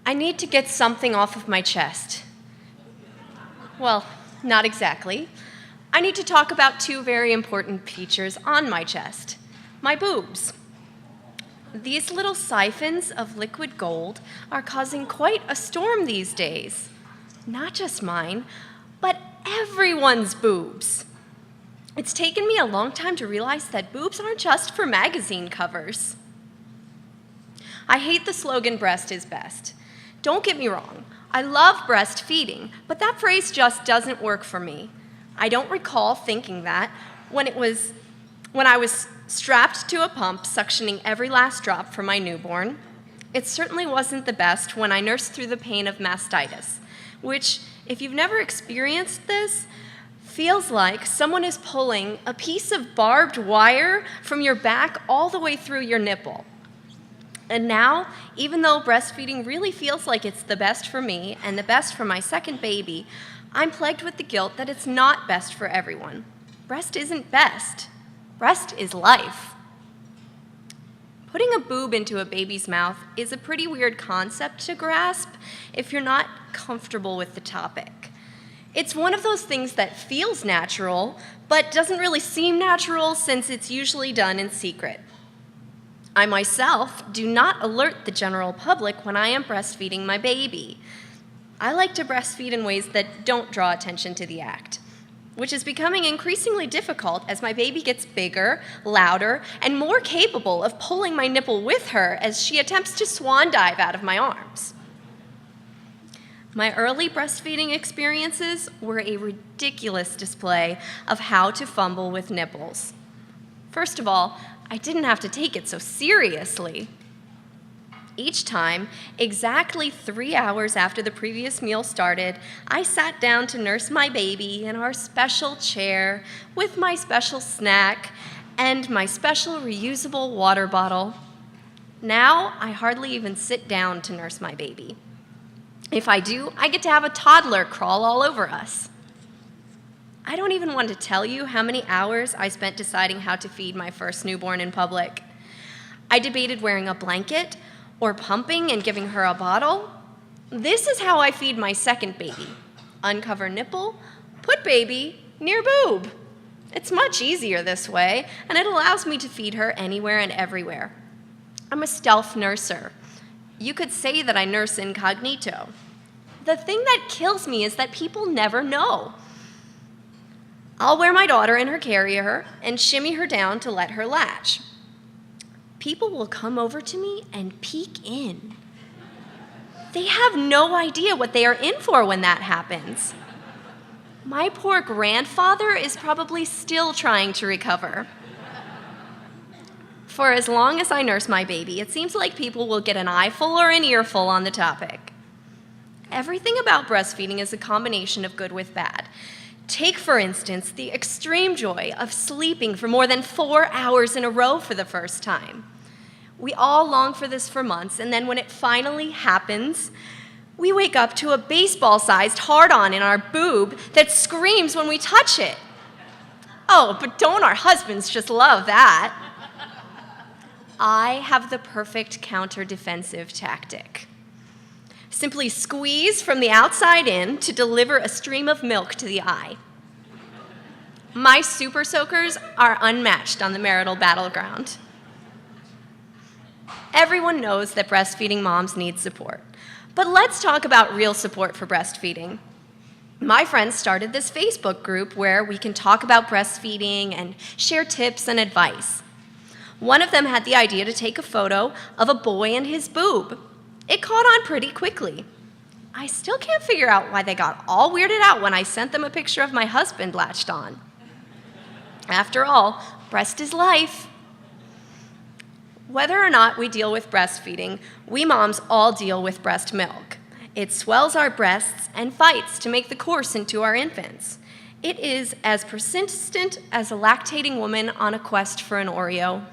I need to get something off of my chest. Well, not exactly. I need to talk about two very important features on my chest, my boobs. These little siphons of liquid gold are causing quite a storm these days. Not just mine, but everyone's boobs. It's taken me a long time to realize that boobs aren't just for magazine covers. I hate the slogan, breast is best. Don't get me wrong, I love breastfeeding, but that phrase just doesn't work for me. I don't recall thinking that when I was strapped to a pump, suctioning every last drop for my newborn. It certainly wasn't the best when I nursed through the pain of mastitis, which, if you've never experienced this, feels like someone is pulling a piece of barbed wire from your back all the way through your nipple. And now, even though breastfeeding really feels like it's the best for me and the best for my second baby, I'm plagued with the guilt that it's not best for everyone. Breast isn't best. Breast is life. Putting a boob into a baby's mouth is a pretty weird concept to grasp if you're not comfortable with the topic. It's one of those things that feels natural, but doesn't really seem natural since it's usually done in secret. I myself do not alert the general public when I am breastfeeding my baby. I like to breastfeed in ways that don't draw attention to the act, which is becoming increasingly difficult as my baby gets bigger, louder, and more capable of pulling my nipple with her as she attempts to swan dive out of my arms. My early breastfeeding experiences were a ridiculous display of how to fumble with nipples. First of all, I didn't have to take it so seriously. Each time, exactly 3 hours after the previous meal started, I sat down to nurse my baby in our special chair with my special snack and my special reusable water bottle. Now, I hardly even sit down to nurse my baby. If I do, I get to have a toddler crawl all over us. I don't even want to tell you how many hours I spent deciding how to feed my first newborn in public. I debated wearing a blanket or pumping and giving her a bottle. This is how I feed my second baby. Uncover nipple, put baby near boob. It's much easier this way, and it allows me to feed her anywhere and everywhere. I'm a stealth nurser. You could say that I nurse incognito. The thing that kills me is that people never know. I'll wear my daughter in her carrier and shimmy her down to let her latch. People will come over to me and peek in. They have no idea what they are in for when that happens. My poor grandfather is probably still trying to recover. For as long as I nurse my baby, it seems like people will get an eyeful or an earful on the topic. Everything about breastfeeding is a combination of good with bad. Take, for instance, the extreme joy of sleeping for more than 4 hours in a row for the first time. We all long for this for months, and then when it finally happens, we wake up to a baseball-sized hard-on in our boob that screams when we touch it. Oh, but don't our husbands just love that? I have the perfect counter-defensive tactic. Simply squeeze from the outside in to deliver a stream of milk to the eye. My super soakers are unmatched on the marital battleground. Everyone knows that breastfeeding moms need support. But let's talk about real support for breastfeeding. My friends started this Facebook group where we can talk about breastfeeding and share tips and advice. One of them had the idea to take a photo of a boy and his boob. It caught on pretty quickly. I still can't figure out why they got all weirded out when I sent them a picture of my husband latched on. After all, breast is life. Whether or not we deal with breastfeeding, we moms all deal with breast milk. It swells our breasts and fights to make the course into our infants. It is as persistent as a lactating woman on a quest for an Oreo.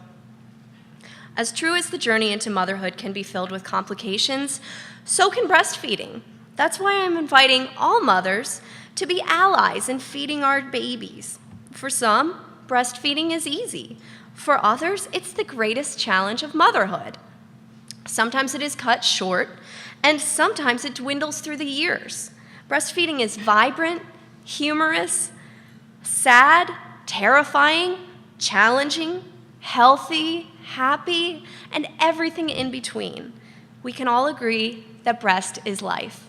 As true as the journey into motherhood can be filled with complications, so can breastfeeding. That's why I'm inviting all mothers to be allies in feeding our babies. For some, breastfeeding is easy. For others, it's the greatest challenge of motherhood. Sometimes it is cut short, and sometimes it dwindles through the years. Breastfeeding is vibrant, humorous, sad, terrifying, challenging, healthy, happy, and everything in between. We can all agree that breast is life.